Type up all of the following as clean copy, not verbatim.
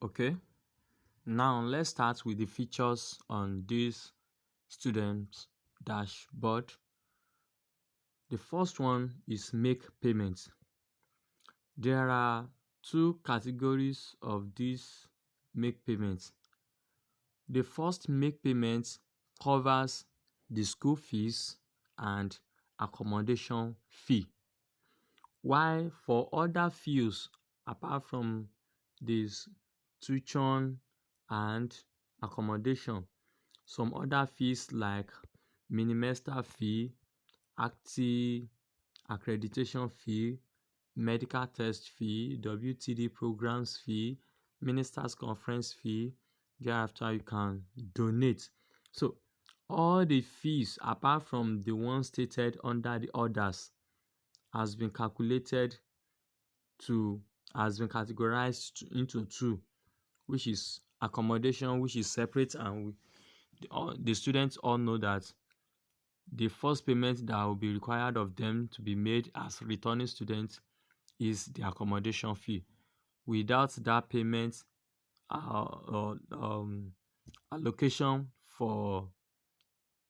Okay, now let's start with the features on this student dashboard. The first one is make payments. There are two categories of this make payments. The first make payments covers the school fees and accommodation fee, while for other fees apart from this tuition and accommodation, some other fees like minimester fee, active accreditation fee, medical test fee, WTD programs fee, ministers conference fee, thereafter you can donate. So all the fees apart from the ones stated under the others has been calculated to has been categorized into two, which is accommodation, which is separate, and the students all know that the first payment that will be required of them to be made as returning students is the accommodation fee. Without that payment, allocation for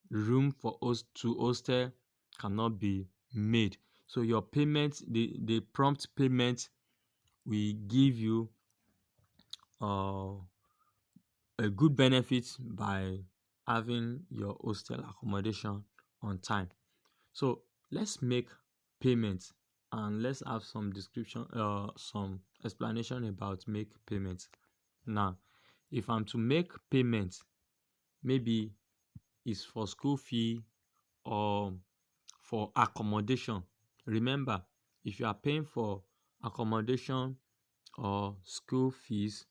room for to hostel cannot be made. So your payment, the prompt payment will give you uh, a good benefit by having your hostel accommodation on time. So let's make payments and let's have some description, some explanation about make payments. Now, if I'm to make payments, maybe it's for school fee or for accommodation. Remember, if you are paying for accommodation or school fees,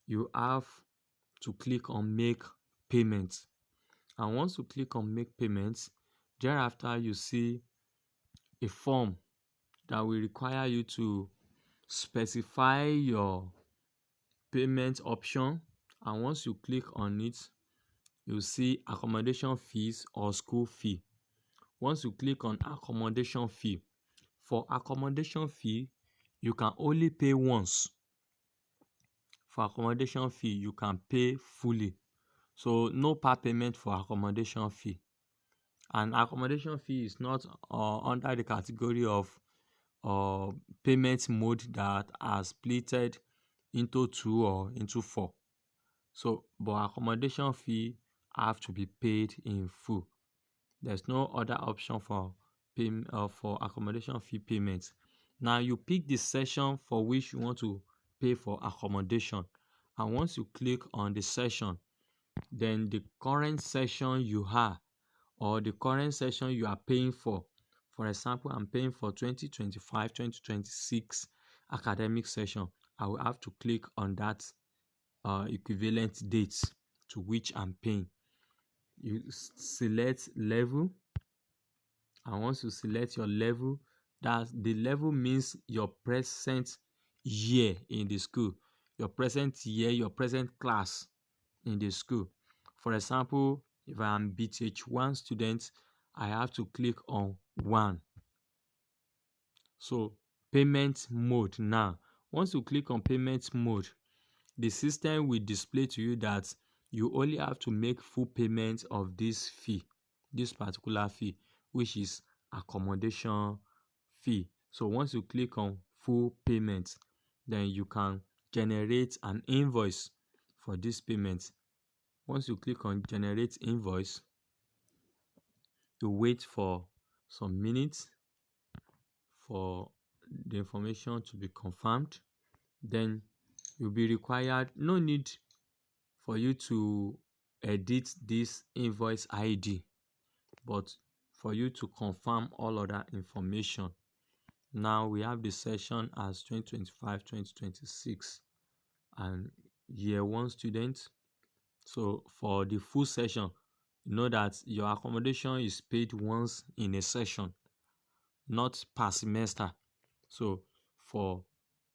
you have to click on make payments. And once you click on make payments, thereafter you see a form that will require you to specify your payment option. And once you click on it, you'll see accommodation fees or school fee. Once you click on accommodation fee, for accommodation fee, you can only pay once. For accommodation fee, you can pay fully. So no part payment for accommodation fee. And accommodation fee is not under the category of payment mode that are splitted into two or into four. So, but accommodation fee have to be paid in full. There's no other option for for accommodation fee payments. Now you pick the session for which you want to pay for accommodation, and once you click on the session, then the current session you have or the current session you are paying for example, I'm paying for 2025-2026 academic session. I will have to click on that equivalent dates to which I'm paying. You select level, and once you select your level, that the level means your present year in the school, your present year, your present class in the school. For example, if I am BTH1 student, I have to click on 1. So payment mode now. Once you click on payment mode, the system will display to you that you only have to make full payment of this fee, this particular fee, which is accommodation fee. So once you click on full payment, then you can generate an invoice for this payment. Once you click on generate invoice, you wait for some minutes for the information to be confirmed. Then you'll be required, no need for you to edit this invoice ID, but for you to confirm all other information. Now we have the session as 2025-2026 and year 1 student. So for the full session, you know that your accommodation is paid once in a session, not per semester. So for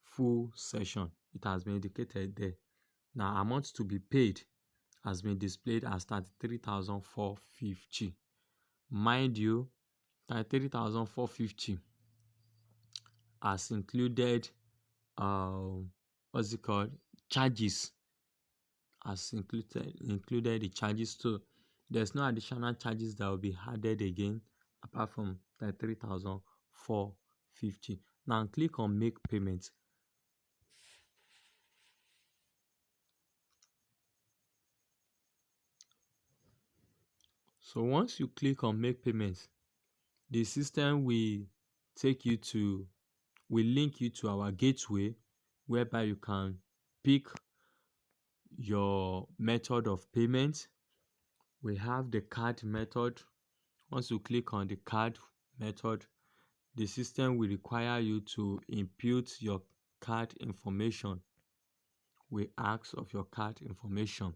full session, it has been indicated there. Now amount to be paid has been displayed as 33,450. Mind you, 33,450 has included what's it called, charges has included the charges too. There's no additional charges that will be added again apart from the 3,450. Now click on make payment. So once you click on make payment, the system will link you to our gateway, whereby you can pick your method of payment. We have the card method. Once you click on the card method, the system will require you to input your card information. We ask of your card information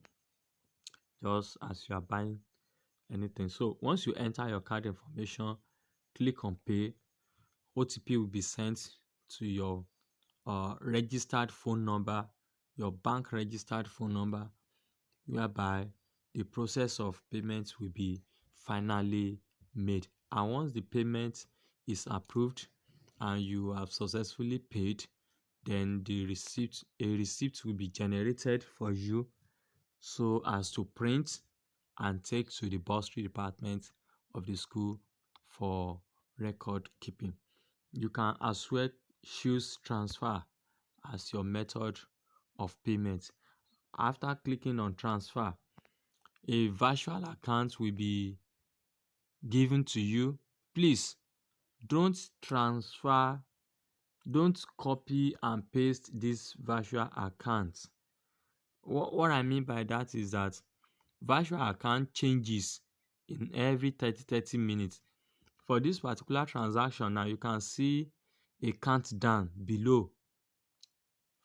just as you are buying anything. So once you enter your card information, click on pay. OTP will be sent to your registered phone number, your bank registered phone number, whereby the process of payment will be finally made. And once the payment is approved and you have successfully paid, then a receipt will be generated for you so as to print and take to the bursary department of the school for record keeping. You can as well choose transfer as your method of payment. After clicking on transfer, a virtual account will be given to you. Please don't copy and paste this virtual account. What I mean by that is that virtual account changes in every 30 minutes. For this particular transaction now, you can see a countdown below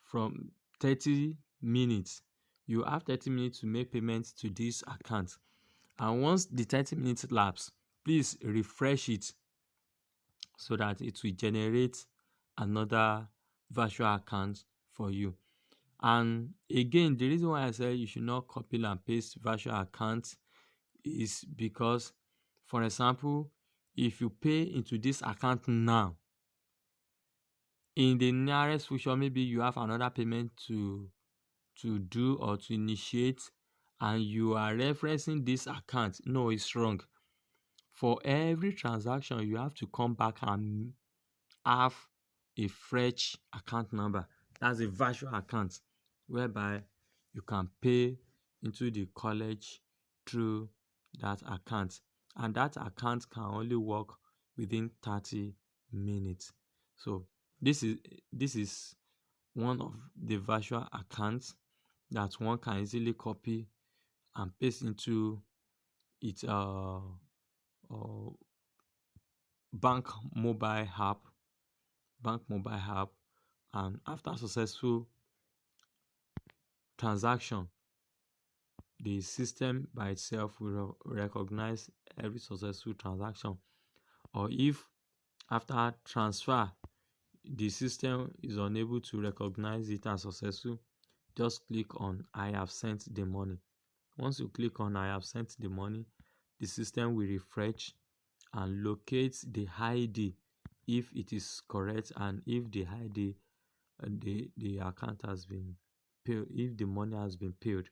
from 30 minutes. You have 30 minutes to make payments to this account. And once the 30 minutes lapse, please refresh it so that it will generate another virtual account for you. And again, the reason why I say you should not copy and paste virtual accounts is because, for example, if you pay into this account now, in the nearest future, maybe you have another payment to do or to initiate, and you are referencing this account. No, it's wrong. For every transaction, you have to come back and have a fresh account number. That's a virtual account whereby you can pay into the college through that account, and that account can only work within 30 minutes. So this is one of the virtual accounts that one can easily copy and paste into its bank mobile app, and after successful transaction, the system by itself will recognize every successful transaction. Or if after transfer the system is unable to recognize it as successful, just click on I have sent the money. Once you click on I have sent the money, the system will refresh and locate the ID if it is correct, and if the ID the account has been paid, if the money has been paid.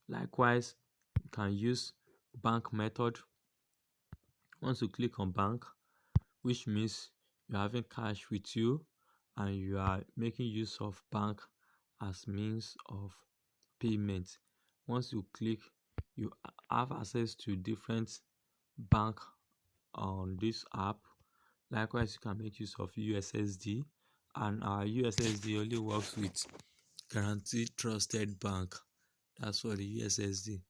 Likewise, you can use bank method. Once you click on bank, which means you're having cash with you and you are making use of bank as means of payment. Once you click, you have access to different bank on this app. Likewise, you can make use of USSD, and our USSD only works with Guaranteed Trusted Bank. That's for the USSD.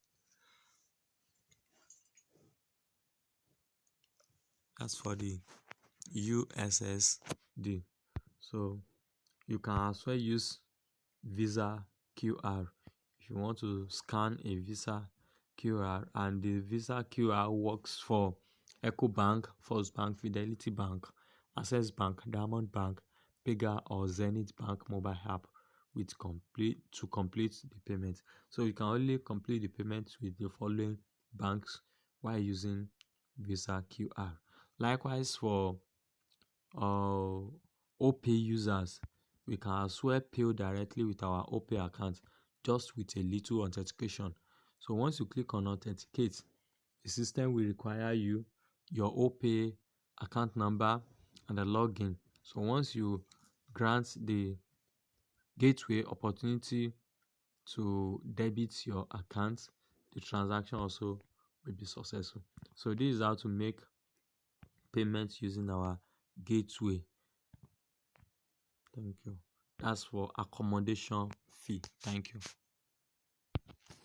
That's for the USSD. So you can as well use Visa QR if you want to scan a Visa QR, and the Visa QR works for EcoBank, First Bank, Fidelity Bank, Access Bank, Diamond Bank, Pega, or Zenith Bank mobile app with complete the payment. So you can only complete the payment with the following banks while using Visa QR. Likewise, for OPay users, we can as well pay directly with our OPay account just with a little authentication. So once you click on authenticate, the system will require your OPay account number and a login. So once you grant the gateway opportunity to debit your account, the transaction also will be successful. So this is how to make payments using our gateway. Thank you. That's for accommodation fee. Thank you.